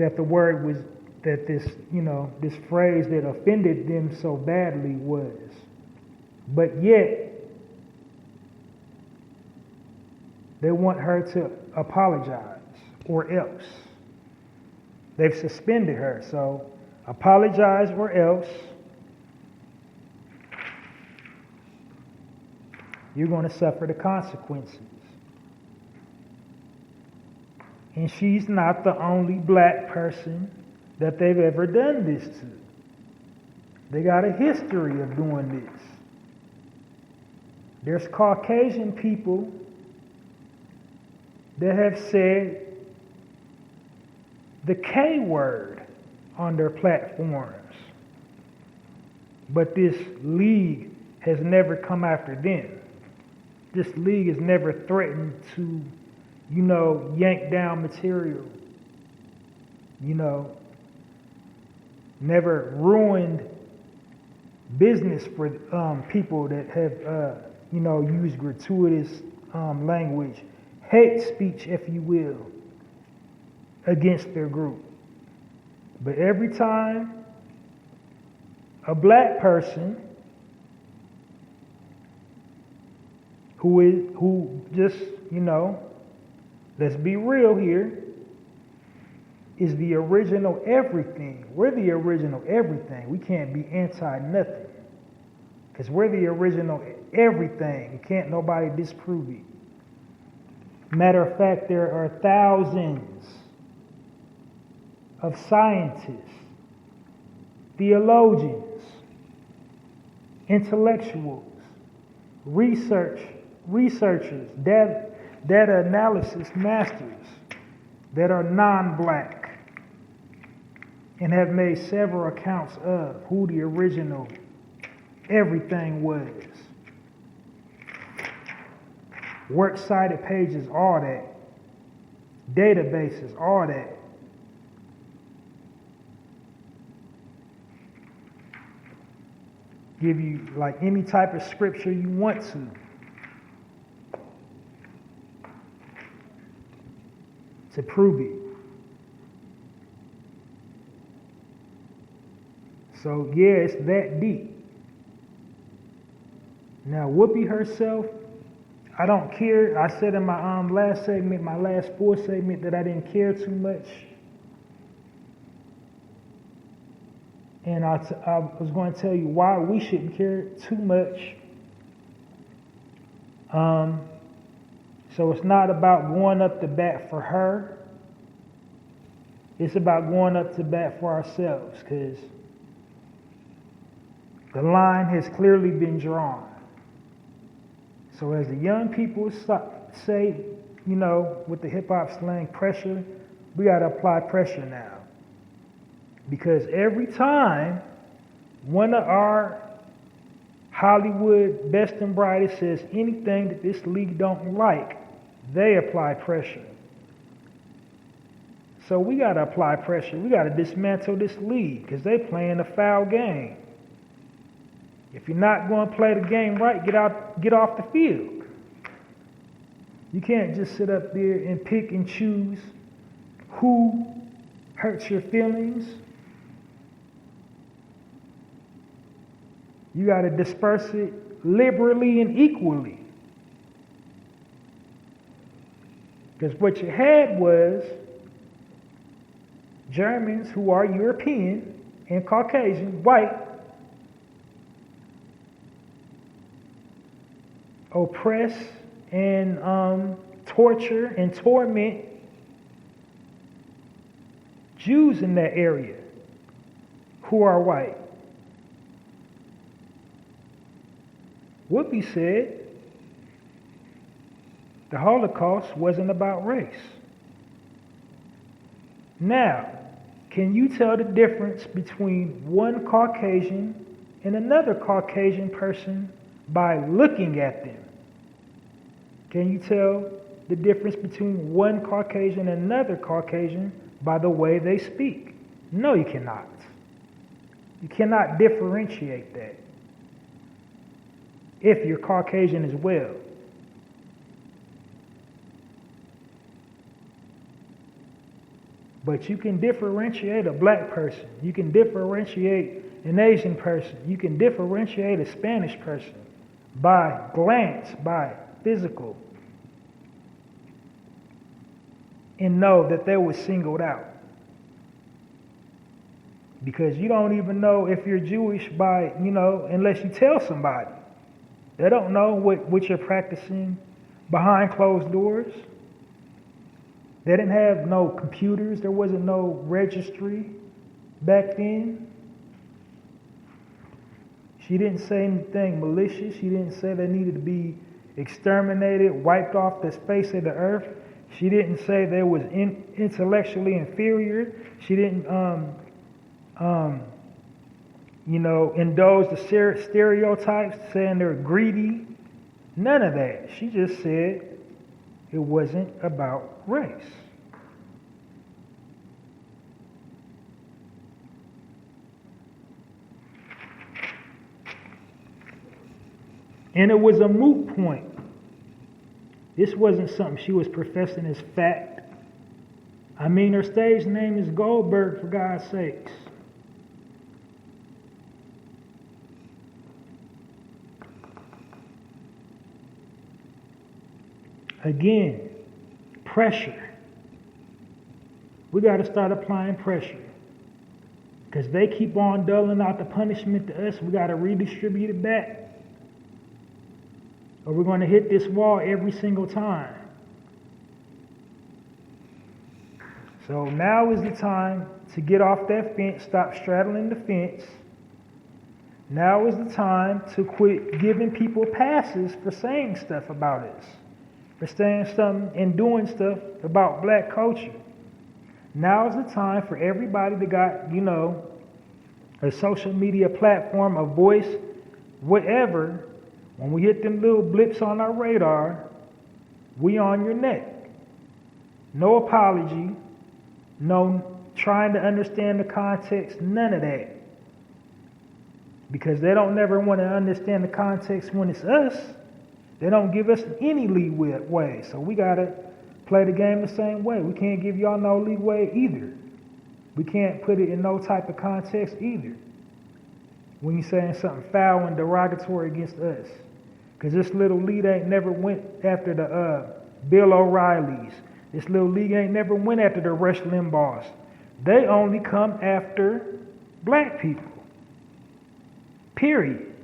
that the word was, that this, this phrase that offended them so badly was. But yet, they want her to apologize, or else. They've suspended her, so apologize or else you're going to suffer the consequences. And she's not the only black person that they've ever done this to. They got a history of doing this. There's Caucasian people that have said the K word on their platforms. But this league has never come after them. This league has never threatened to, yank down material. Never ruined business for people that have, used gratuitous language, hate speech, if you will, against their group. But every time a black person who just, let's be real here, is the original everything. We're the original everything. We can't be anti-nothing. Because we're the original everything. Can't nobody disprove it. Matter of fact, there are thousands of scientists, theologians, intellectuals, researchers, data analysis masters that are non-black and have made several accounts of who the original everything was. Works cited pages, all that. Databases, all that. Give you like any type of scripture you want to prove it. So yeah, it's that deep. Now Whoopi herself, I don't care. I said in my last segment, my last full segment, that I didn't care too much. And I was going to tell you why we shouldn't care too much. So it's not about going up to bat for her. It's about going up to bat for ourselves, because the line has clearly been drawn. So as the young people say, with the hip-hop slang, pressure, we got to apply pressure now. Because every time one of our Hollywood best and brightest says anything that this league don't like, they apply pressure. So we got to apply pressure. We got to dismantle this league because they playing a foul game. If you're not going to play the game right, get off the field. You can't just sit up there and pick and choose who hurts your feelings. You got to disperse it liberally and equally. Because what you had was Germans who are European and Caucasian, white, oppress and torture and torment Jews in that area who are white. Whoopi said the Holocaust wasn't about race. Now, can you tell the difference between one Caucasian and another Caucasian person by looking at them? Can you tell the difference between one Caucasian and another Caucasian by the way they speak? No, you cannot. You cannot differentiate that if you're Caucasian as well. But you can differentiate a black person. You can differentiate an Asian person. You can differentiate a Spanish person by glance, by physical, and know that they were singled out. Because you don't even know if you're Jewish by, unless you tell somebody. They don't know what you're practicing behind closed doors. They didn't have no computers. There wasn't no registry back then. She didn't say anything malicious. She didn't say they needed to be exterminated, wiped off the face of the earth. She didn't say they was intellectually inferior. She didn't, indulge the stereotypes, saying they're greedy. None of that. She just said it wasn't about race. And it was a moot point. This wasn't something she was professing as fact. I mean, her stage name is Goldberg, for God's sakes. Again, pressure. We got to start applying pressure. Because they keep on doling out the punishment to us. We got to redistribute it back. Or we're going to hit this wall every single time. So now is the time to get off that fence, stop straddling the fence. Now is the time to quit giving people passes for saying stuff about us, for saying something and doing stuff about black culture. Now is the time for everybody that got, a social media platform, a voice, whatever. When we hit them little blips on our radar, we on your neck. No apology, no trying to understand the context, none of that. Because they don't never want to understand the context when it's us. They don't give us any leeway. So we got to play the game the same way. We can't give y'all no leeway either. We can't put it in no type of context either. When you're saying something foul and derogatory against us. Because this little league ain't never went after the Bill O'Reillys. This little league ain't never went after the Rush Limbaughs. They only come after black people. Period.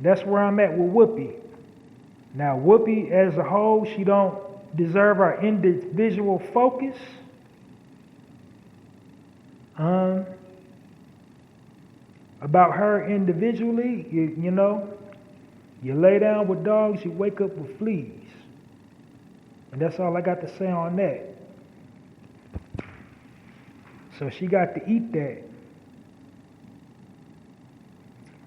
That's where I'm at with Whoopi. Now, Whoopi as a whole, she don't deserve our individual focus. About her individually, you lay down with dogs, you wake up with fleas. And that's all I got to say on that. So she got to eat that.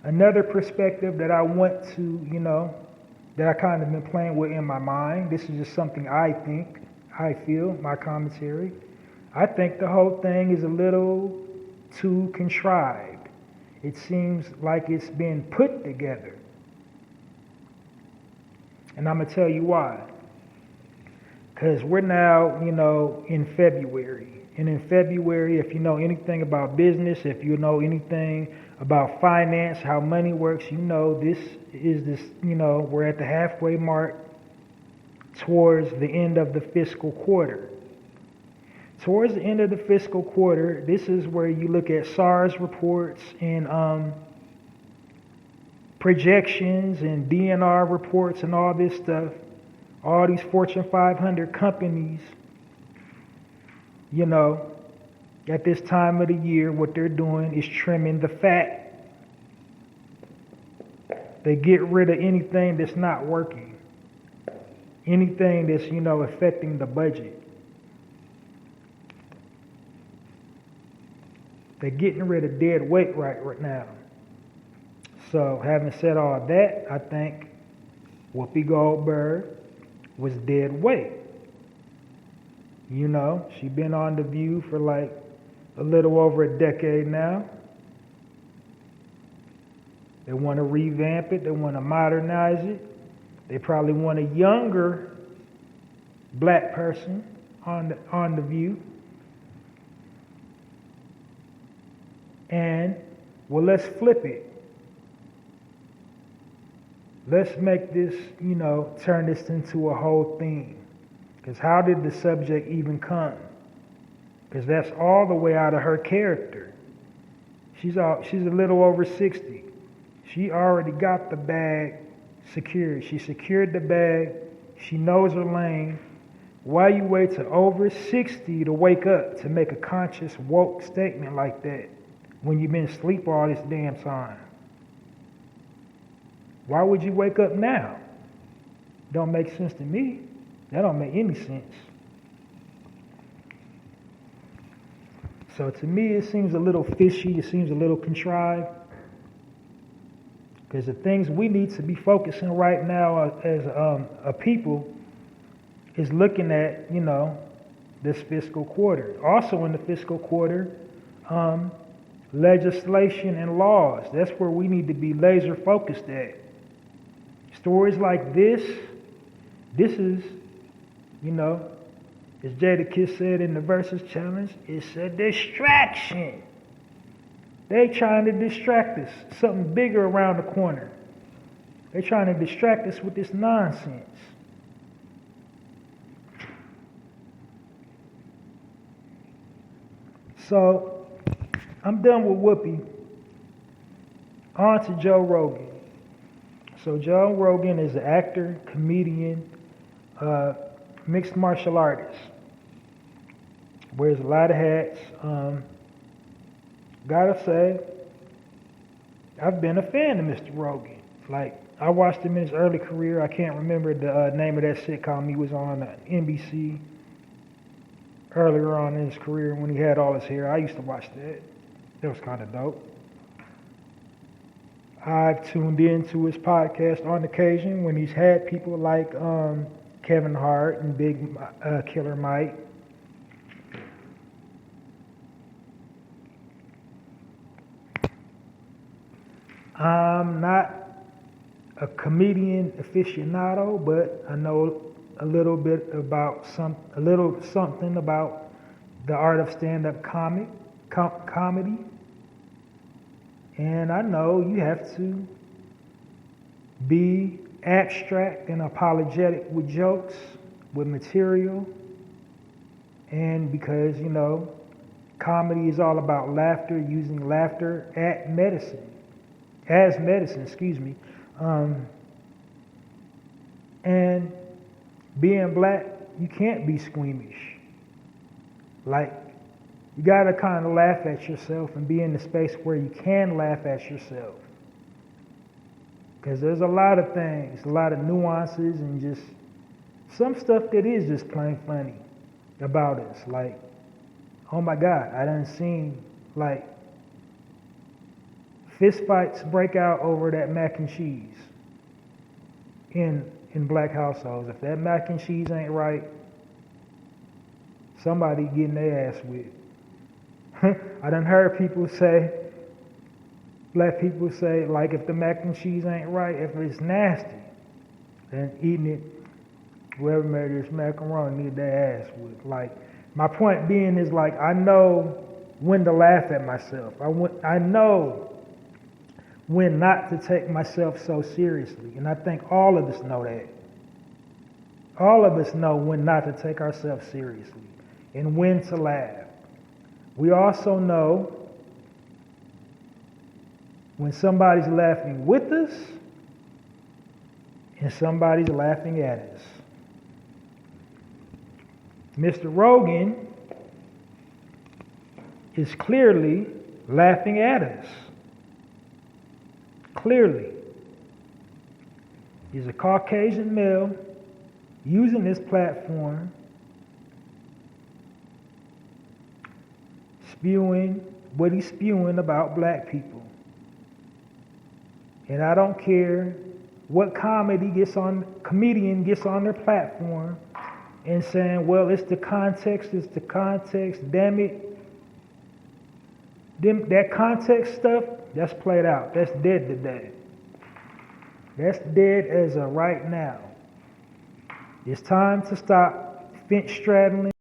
Another perspective that I want to, that I kind of been playing with in my mind, this is just something I feel, my commentary. I think the whole thing is a little too contrived. It seems like it's been put together. And I'm going to tell you why. Because we're now, in February. And in February, if you know anything about business, if you know anything about finance, how money works, we're at the halfway mark towards the end of the fiscal quarter. Towards the end of the fiscal quarter, this is where you look at SARS reports and projections and DNR reports and all this stuff. All these Fortune 500 companies, at this time of the year, what they're doing is trimming the fat. They get rid of anything that's not working. Anything that's, affecting the budget. They're getting rid of dead weight right now. So, having said all that, I think Whoopi Goldberg was dead weight. She been on The View for like a little over a decade now. They want to revamp it. They want to modernize it. They probably want a younger black person on the View. And, well, let's flip it. Let's make this, turn this into a whole thing. Because how did the subject even come? Because that's all the way out of her character. She's a little over 60. She already got the bag secured. She secured the bag. She knows her lane. Why you wait to over 60 to wake up to make a conscious, woke statement like that when you've been asleep all this damn time? Why would you wake up now? Don't make sense to me. That don't make any sense. So to me, it seems a little fishy. It seems a little contrived. Because the things we need to be focusing right now as a people is looking at, this fiscal quarter. Also in the fiscal quarter, legislation and laws. That's where we need to be laser focused at. Stories like this is, as Jadakiss said in the Versus Challenge, it's a distraction. They trying to distract us. Something bigger around the corner. They trying to distract us with this nonsense. So, I'm done with Whoopi. On to Joe Rogan. So Joe Rogan is an actor, comedian, mixed martial artist. Wears a lot of hats. Gotta say, I've been a fan of Mr. Rogan. Like, I watched him in his early career. I can't remember the name of that sitcom he was on NBC earlier on in his career when he had all his hair. I used to watch that. That was kind of dope. I've tuned into his podcast on occasion when he's had people like Kevin Hart and Big Killer Mike. I'm not a comedian aficionado, but I know a little bit about something about the art of stand-up comedy. And I know you have to be abstract and apologetic with jokes, with material, and because, comedy is all about laughter, using laughter as medicine, and being black, you can't be squeamish. Like, you gotta kind of laugh at yourself and be in the space where you can laugh at yourself. Because there's a lot of things, a lot of nuances, and just some stuff that is just plain funny about us. Like, oh my God, I done seen, like, fist fights break out over that mac and cheese in black households. If that mac and cheese ain't right, somebody getting their ass whipped. I done heard black people say, like, if the mac and cheese ain't right, if it's nasty, then eating it, whoever made this macaroni need their ass whipped. Like, my point being is, like, I know when to laugh at myself. I know when not to take myself so seriously. And I think all of us know that. All of us know when not to take ourselves seriously and when to laugh. We also know when somebody's laughing with us and somebody's laughing at us. Mr. Rogan is clearly laughing at us. Clearly. He's a Caucasian male using this platform, spewing what he's spewing about black people. And I don't care what comedian gets on their platform and saying, well, it's the context, damn it. That context stuff, that's played out. That's dead today. That's dead as of right now. It's time to stop fence straddling